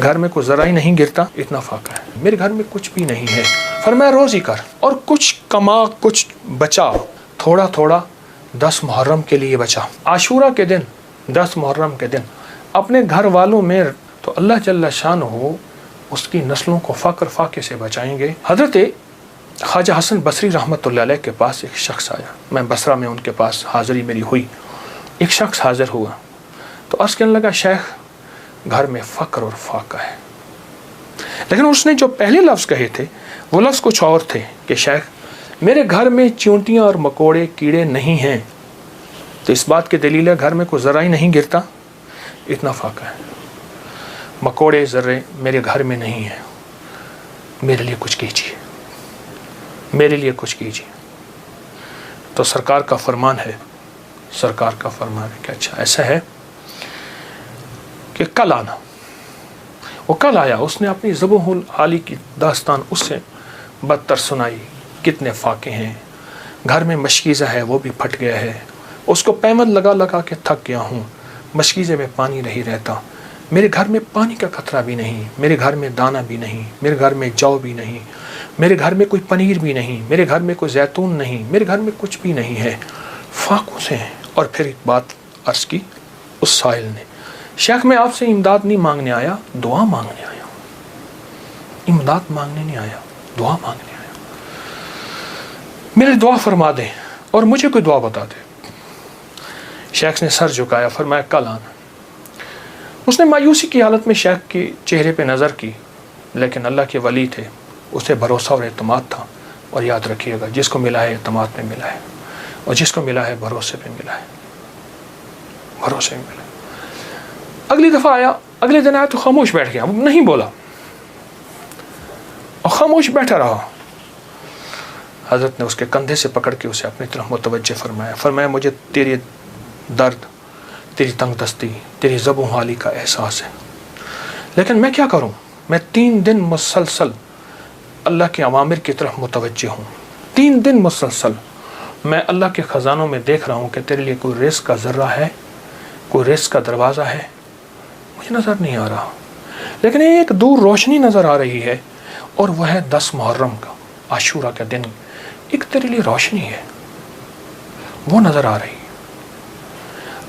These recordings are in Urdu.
گھر میں کوئی ذرا ہی نہیں گرتا اتنا فاقہ ہے، میرے گھر میں کچھ بھی نہیں ہے۔ فرمایا روزی کر اور کچھ کما کچھ بچا، تھوڑا تھوڑا 10 محرم کے لیے بچا۔ عاشورہ کے دن 10 محرم کے دن اپنے گھر والوں میں تو اللہ جل شانہ اس کی نسلوں کو فقر فاقے سے بچائیں گے۔ حضرت خواجہ حسن بصری رحمۃ اللہ علیہ کے پاس ایک شخص آیا، میں بصرہ میں ان کے پاس حاضری میری ہوئی، ایک شخص حاضر ہوا تو عرض کرنے لگا شیخ گھر میں فقر اور فاقہ ہے، لیکن اس نے جو پہلے لفظ کہے تھے وہ لفظ کچھ اور تھے کہ شیخ میرے گھر میں چیونٹیاں اور مکوڑے کیڑے نہیں ہیں، تو اس بات کی دلیل ہے گھر میں کوئی ذرا ہی نہیں گرتا اتنا فاقہ ہے، مکوڑے ذرے میرے گھر میں نہیں ہیں، میرے لیے کچھ کیجیے، میرے لیے کچھ کیجیے۔ تو سرکار کا فرمان ہے کہ اچھا ایسا ہے کہ کل آنا۔ وہ کل آیا، اس نے اپنی ذبح العالی کی داستان اس سے بدتر سنائی، کتنے فاقے ہیں، گھر میں مشکیزہ ہے وہ بھی پھٹ گیا ہے، اس کو پیمند لگا لگا کے تھک گیا ہوں، مشکیزے میں پانی نہیں رہتا، میرے گھر میں پانی کا قطرہ بھی نہیں، میرے گھر میں دانہ بھی نہیں، میرے گھر میں جو بھی نہیں، میرے گھر میں کوئی پنیر بھی نہیں، میرے گھر میں کوئی زیتون نہیں، میرے گھر میں کچھ بھی نہیں ہے، فاقوں سے ہیں۔ اور پھر ایک بات عرض کی اس سائل نے، شیخ میں آپ سے امداد نہیں مانگنے آیا، دعا مانگنے آیا، امداد مانگنے نہیں آیا، دعا مانگنے آیا، میرے دعا فرما دیں اور مجھے کوئی دعا بتا دے۔ شیخ نے سر جھکایا، فرمایا کل آنا۔ اس نے مایوسی کی حالت میں شیخ کے چہرے پہ نظر کی، لیکن اللہ کے ولی تھے، اسے بھروسہ اور اعتماد تھا، اور یاد رکھیے گا جس کو ملا ہے اعتماد میں ملا ہے، اور جس کو ملا ہے بھروسے پہ ملا ہے، بھروسے میں ملا ہے۔ اگلی دفعہ آیا، اگلے دن آیا تو خاموش بیٹھ گیا، وہ نہیں بولا اور خاموش بیٹھا رہا۔ حضرت نے اس کے کندھے سے پکڑ کے اسے اپنی طرف متوجہ فرمایا مجھے تیری درد، تیری تنگ دستی، تیری ذبح حالی کا احساس ہے، لیکن میں کیا کروں، میں 3 دن مسلسل اللہ کے اوامر کی طرف متوجہ ہوں، 3 دن مسلسل میں اللہ کے خزانوں میں دیکھ رہا ہوں کہ تیرے لیے کوئی رزق کا ذرہ ہے، کوئی رزق کا دروازہ ہے، مجھے نظر نہیں آ رہا، لیکن ایک دور روشنی نظر آ رہی ہے، اور وہ ہے 10 محرم کا عاشورہ کا دن، ایک تیرے لیے روشنی ہے، وہ نظر آ رہی ہے۔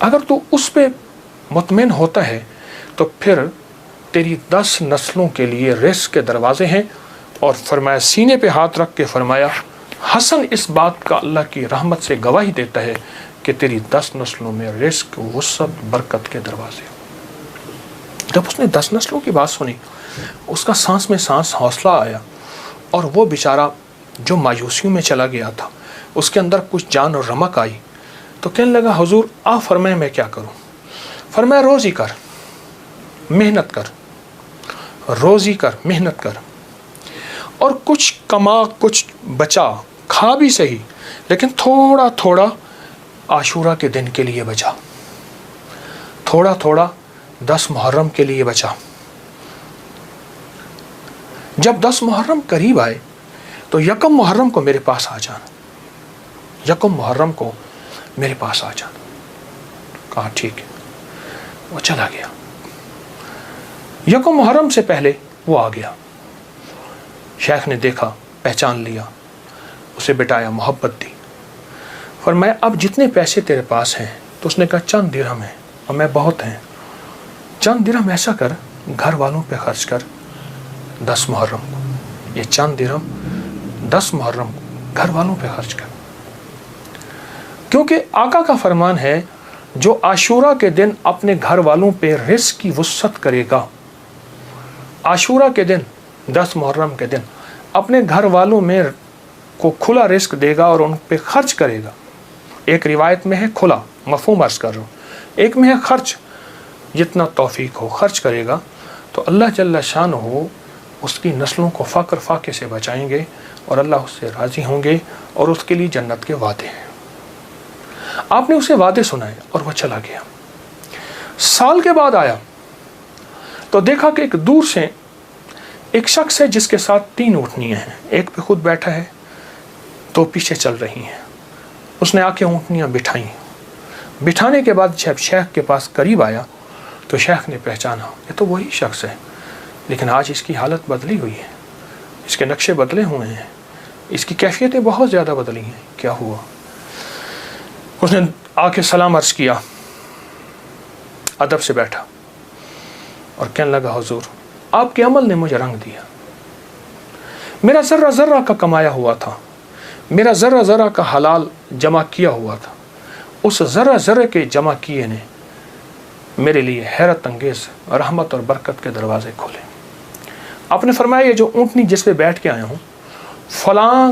اگر تو اس پہ مطمئن ہوتا ہے تو پھر تیری 10 نسلوں کے لیے رزق کے دروازے ہیں۔ اور فرمایا سینے پہ ہاتھ رکھ کے فرمایا حسن اس بات کا اللہ کی رحمت سے گواہی دیتا ہے کہ تیری 10 نسلوں میں رزق، وسعت، برکت کے دروازے۔ جب اس نے 10 نسلوں کی بات سنی، اس کا سانس میں سانس حوصلہ آیا، اور وہ بیچارہ جو مایوسیوں میں چلا گیا تھا اس کے اندر کچھ جان اور رمق آئی، تو کہنے لگا حضور آپ فرمائیں میں کیا کروں؟ فرمایا روزی کر، محنت کر، روزی کر، محنت کر، اور کچھ کما کچھ بچا، کھا بھی صحیح لیکن تھوڑا تھوڑا عاشورہ کے دن کے لیے بچا، تھوڑا تھوڑا 10 محرم کے لیے بچا۔ جب 10 محرم قریب آئے تو 1 محرم کو میرے پاس آ جانا، 1 محرم کو میرے پاس آ جانا۔ کہا ٹھیک ہے، وہ چلا گیا، 1 محرم سے پہلے وہ آ گیا۔ شیخ نے دیکھا، پہچان لیا، اسے بٹایا، محبت دی، فرمایا اب جتنے پیسے تیرے پاس ہیں، تو اس نے کہا چند درہم ہیں، اور میں بہت ہیں، چند درہم ایسا کر گھر والوں پہ خرچ کر 10 محرم کو، یہ چند درہم 10 محرم کو گھر والوں پہ خرچ کر، کیونکہ آقا کا فرمان ہے جو عاشورہ کے دن اپنے گھر والوں پہ رزق کی وسعت کرے گا، عاشورہ کے دن 10 محرم کے دن اپنے گھر والوں میں کو کھلا رزق دے گا اور ان پہ خرچ کرے گا۔ ایک روایت میں ہے کھلا، مفہوم عرض کر رہا ہوں، ایک میں ہے خرچ، جتنا توفیق ہو خرچ کرے گا، تو اللہ جل شانہ اس کی نسلوں کو فقر فاقے سے بچائیں گے، اور اللہ اس سے راضی ہوں گے، اور اس کے لیے جنت کے وعدے ہیں۔ آپ نے اسے وعدے سنائے اور وہ چلا گیا۔ سال کے بعد آیا تو دیکھا کہ ایک دور سے ایک شخص ہے جس کے ساتھ 3 اونٹنیاں ہیں، ایک پہ خود بیٹھا ہے، 2 پیچھے چل رہی ہیں۔ اس نے آ کے اونٹنیاں بٹھائیں، بٹھانے کے بعد جب شیخ کے پاس قریب آیا تو شیخ نے پہچانا یہ تو وہی شخص ہے لیکن آج اس کی حالت بدلی ہوئی ہے، اس کے نقشے بدلے ہوئے ہیں، اس کی کیفیتیں بہت زیادہ بدلی ہیں۔ کیا ہوا؟ اس نے آ کے سلام عرض کیا، ادب سے بیٹھا اور کہنے لگا حضور آپ کے عمل نے مجھے رنگ دیا، میرا ذرہ ذرہ کا کمایا ہوا تھا، میرا ذرہ ذرہ کا حلال جمع کیا ہوا تھا، اس ذرہ ذرہ کے جمع کیے نے میرے لیے حیرت انگیز رحمت اور برکت کے دروازے کھولے۔ آپ نے فرمایا یہ جو اونٹنی جس پہ بیٹھ کے آیا ہوں فلاں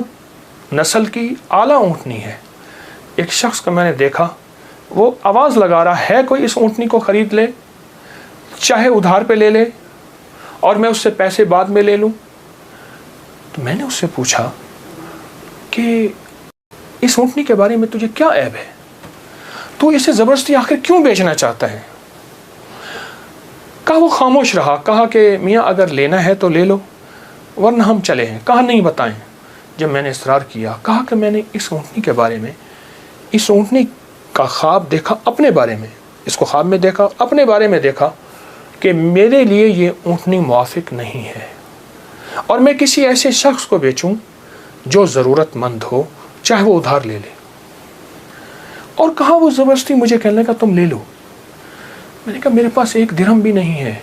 نسل کی اعلیٰ اونٹنی ہے۔ ایک شخص کو میں نے دیکھا، وہ آواز لگا رہا ہے کوئی اس اونٹنی کو خرید لے، چاہے ادھار پہ لے لے اور میں اس سے پیسے بعد میں لے لوں۔ تو میں نے اس سے پوچھا کہ اس اونٹنی کے بارے میں تجھے کیا عیب ہے، تو اسے زبردستی آخر کیوں بیچنا چاہتا ہے؟ کہا وہ خاموش رہا، کہا کہ میاں اگر لینا ہے تو لے لو ورنہ ہم چلے ہیں۔ کہا نہیں بتائیں۔ جب میں نے اصرار کیا، کہا کہ میں نے اس اونٹنی کے بارے میں، اس اونٹنی کا خواب دیکھا اپنے بارے میں، اس کو خواب میں دیکھا، اپنے بارے میں دیکھا کہ میرے لیے یہ اونٹنی موافق نہیں ہے اور میں کسی ایسے شخص کو بیچوں جو ضرورت مند ہو، چاہے وہ ادھار لے لے۔ اور کہا وہ زبردستی مجھے کہنے لگا تم لے لو۔ میں نے کہا میرے پاس ایک درہم بھی نہیں ہے،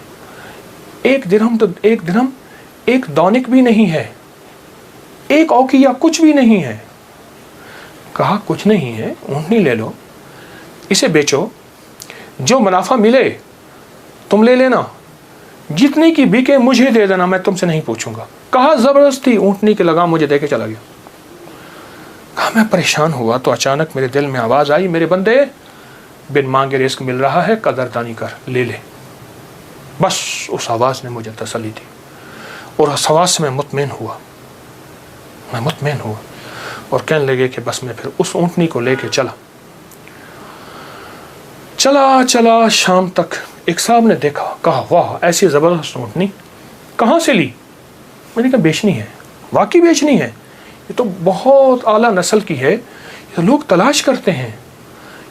ایک درہم ایک دونک بھی نہیں ہے، ایک اوقیہ کچھ بھی نہیں ہے۔ کہا کچھ نہیں ہے، اونٹنی لے لو، اسے بیچو، جو منافع ملے تم لے لینا، جتنے کی بکے مجھے دے دینا، میں تم سے نہیں پوچھوں گا۔ کہا زبردستی اونٹنی کے لگام مجھے دے کے چلا گیا۔ کہا میں پریشان ہوا تو اچانک میرے دل میں آواز آئی، میرے بندے بن مانگے رزق مل رہا ہے، قدردانی کر، لے لے۔ بس اس آواز نے مجھے تسلی دی اور اس آواز سے میں مطمئن ہوا اور کہنے لگے کہ بس میں پھر اس اونٹنی کو لے کے چلا شام تک۔ ایک صاحب نے دیکھا، کہا واہ ایسی زبردست اونٹنی کہاں سے لی؟ میں نے کہا بیچنی ہے، واقعی بیچنی ہے، یہ تو بہت اعلیٰ نسل کی ہے، یہ لوگ تلاش کرتے ہیں،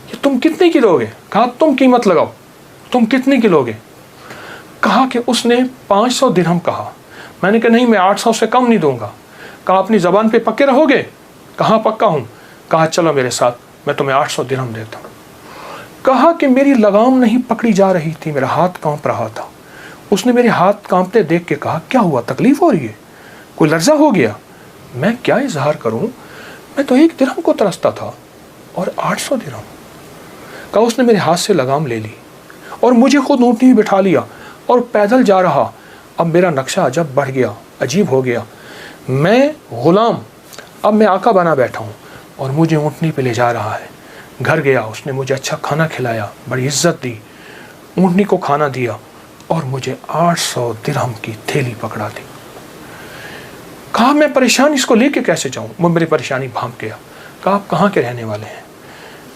یہ تم کتنے کی لو گے؟ کہا تم قیمت لگاؤ، تم کتنے کی لو گے؟ کہا کہ اس نے 500 درہم کہا۔ میں نے کہا نہیں میں 800 سے کم نہیں دوں گا۔ کہا اپنی زبان پہ پکے رہو گے؟ کہا پکا ہوں۔ کہا چلو میرے ساتھ، میں تمہیں 800 درہم دیتا ہوں۔ کہا کہ میری لگام نہیں پکڑی جا رہی تھی، میرا ہاتھ کانپ رہا تھا۔ اس نے میرے ہاتھ کانپتے دیکھ کے کہا کیا ہوا، تکلیف ہو رہی ہے، کوئی لرزہ ہو گیا؟ میں کیا اظہار کروں، میں تو 1 درہم کو ترستا تھا اور 800 درہم۔ کہا اس نے میرے ہاتھ سے لگام لے لی اور مجھے خود اونٹنی میں بٹھا لیا اور پیدل جا رہا۔ اب میرا نقشہ عجب بڑھ گیا، عجیب ہو گیا، میں غلام، اب میں آقا بنا بیٹھا ہوں اور مجھے اونٹنی پہ لے جا رہا ہے۔ گھر گیا، اس نے مجھے اچھا کھانا کھلایا، بڑی عزت دی، اونٹنی کو کھانا دیا اور مجھے 800 درہم کی تھیلی پکڑا دی۔ کہا میں پریشان اس کو لے کے کیسے جاؤں؟ وہ میری پریشانی بھانپ گیا۔ کہا آپ کہاں کے رہنے والے ہیں؟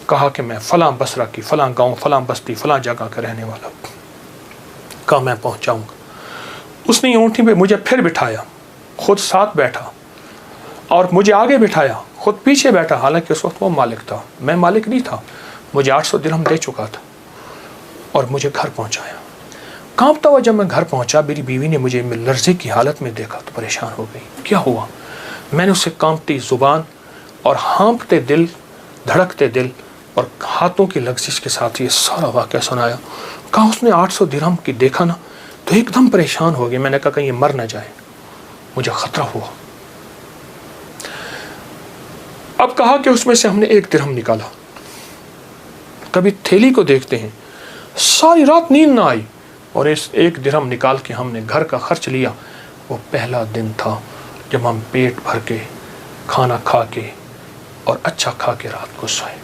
کہا کہ میں فلاں بصرہ کی، فلاں گاؤں، فلاں بستی، فلاں جگہ کا رہنے والا ہوں۔ کہا میں پہنچاؤں گا۔ اس نے اونٹنی پہ مجھے پھر بٹھایا، خود ساتھ بیٹھا اور مجھے آگے بٹھایا، خود پیچھے بیٹھا، حالانکہ اس وقت وہ مالک تھا، میں مالک نہیں تھا۔ مجھے 800 درہم دے چکا تھا اور مجھے گھر پہنچایا۔ کانپتا ہوا جب میں گھر پہنچا، میری بیوی نے مجھے لرزے کی حالت میں دیکھا تو پریشان ہو گئی، کیا ہوا؟ میں نے اسے کانپتی زبان اور ہانپتے دل، دھڑکتے دل اور ہاتھوں کی لغزش کے ساتھ یہ سارا واقعہ سنایا۔ کہا اس نے 800 درہم کی دیکھا نا تو ایک دم پریشان ہو گیا۔ میں نے کہا کہیں یہ مر نہ جائے، مجھے خطرہ ہوا۔ اب کہا کہ اس میں سے ہم نے 1 درہم نکالا، کبھی تھیلی کو دیکھتے ہیں، ساری رات نیند نہ آئی اور اس 1 درہم نکال کے ہم نے گھر کا خرچ لیا۔ وہ پہلا دن تھا جب ہم پیٹ بھر کے کھانا کھا کے اور اچھا کھا کے رات کو سوئے۔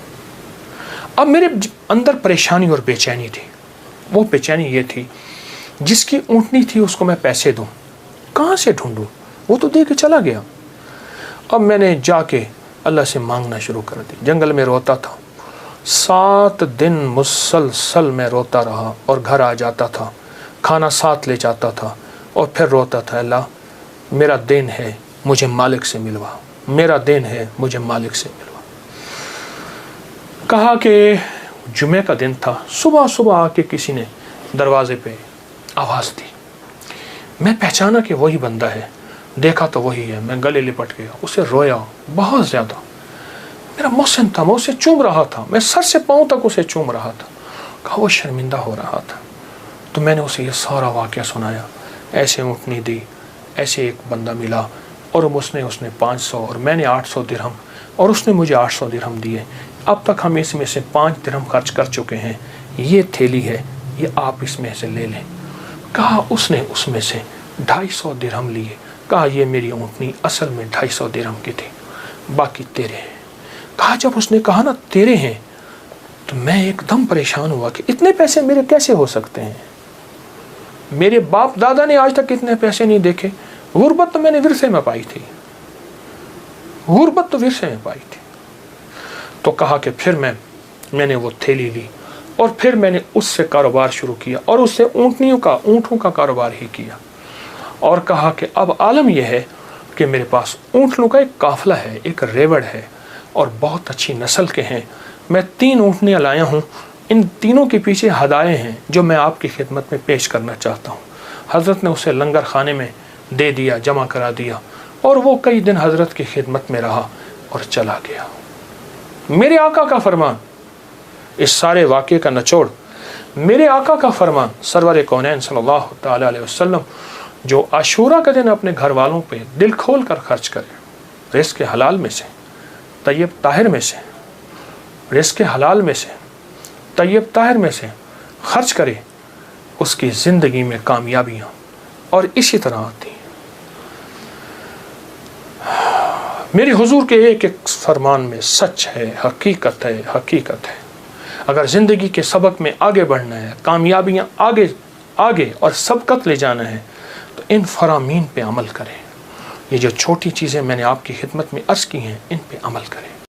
اب میرے اندر پریشانی اور بے چینی تھی۔ وہ بے چینی یہ تھی جس کی اونٹنی تھی اس کو میں پیسے دوں، کہاں سے ڈھونڈوں؟ وہ تو دے کے چلا گیا۔ اب میں نے جا کے اللہ سے مانگنا شروع کر دی، جنگل میں روتا تھا، 7 دن مسلسل میں روتا رہا اور گھر آ جاتا تھا، کھانا ساتھ لے جاتا تھا اور پھر روتا تھا، اللہ میرا دین ہے مجھے مالک سے ملوا، میرا دین ہے مجھے مالک سے ملوا۔ کہا کہ جمعہ کا دن تھا، صبح صبح آ کے کسی نے دروازے پہ آواز دی۔ میں پہچانا کہ وہی بندہ ہے، دیکھا تو وہی ہے، میں گلے لپٹ گیا، اسے رویا بہت زیادہ۔ میرا محسن تھا، میں اسے چوم رہا تھا، میں سر سے پاؤں تک اسے چوم رہا تھا۔ کہا وہ شرمندہ ہو رہا تھا، تو میں نے اسے یہ سارا واقعہ سنایا، ایسے اونٹنی دی، ایسے ایک بندہ ملا، اور اس نے 500 اور میں نے 800 درہم، اور اس نے مجھے 800 درہم دیے، اب تک ہم اس میں سے 5 درہم خرچ کر چکے ہیں، یہ تھیلی ہے، یہ آپ اس میں سے لے لیں۔ کہا اس نے اس میں سے 250 درہم لیے، کہا یہ میری اونٹنی اصل میں 250 درہم کی تھی، باقی تیرے ہیں۔ کہا جب اس نے کہا نا تیرے ہیں، تو میں ایک دم پریشان ہوا کہ اتنے پیسے میرے کیسے ہو سکتے ہیں؟ میرے باپ دادا نے آج تک اتنے پیسے نہیں دیکھے، غربت تو میں نے ورثے میں پائی تھی، غربت تو ورثے میں پائی تھی۔ تو کہا کہ پھر میں نے وہ تھیلی لی، اور پھر میں نے اس سے کاروبار شروع کیا، اور اس سے اونٹوں کا کاروبار ہی کیا، اور کہا کہ اب عالم یہ ہے کہ میرے پاس اونٹوں کا ایک قافلہ ہے، ایک ریوڑ ہے، اور بہت اچھی نسل کے ہیں، میں 3 اونٹنیاں لایا ہوں، ان تینوں کے پیچھے ہدایے ہیں جو میں آپ کی خدمت میں پیش کرنا چاہتا ہوں۔ حضرت نے اسے لنگر خانے میں دے دیا، جمع کرا دیا، اور وہ کئی دن حضرت کی خدمت میں رہا اور چلا گیا۔ میرے آقا کا فرمان، اس سارے واقعے کا نچوڑ، میرے آقا کا فرمان سرور کونین صلی اللہ تعالی علیہ وسلم، جو عاشورہ کا دن اپنے گھر والوں پہ دل کھول کر خرچ کرے، رزق حلال میں سے، طیب طاہر میں سے، رزق حلال میں سے، طیب طاہر میں سے خرچ کرے، اس کی زندگی میں کامیابیاں اور اسی طرح آتی ہیں۔ میرے حضور کے ایک ایک فرمان میں سچ ہے، حقیقت ہے، حقیقت ہے۔ اگر زندگی کے سبق میں آگے بڑھنا ہے، کامیابیاں آگے اور سبقت لے جانا ہے، تو ان فرامین پہ عمل کریں۔ یہ جو چھوٹی چیزیں میں نے آپ کی خدمت میں عرض کی ہیں، ان پہ عمل کریں۔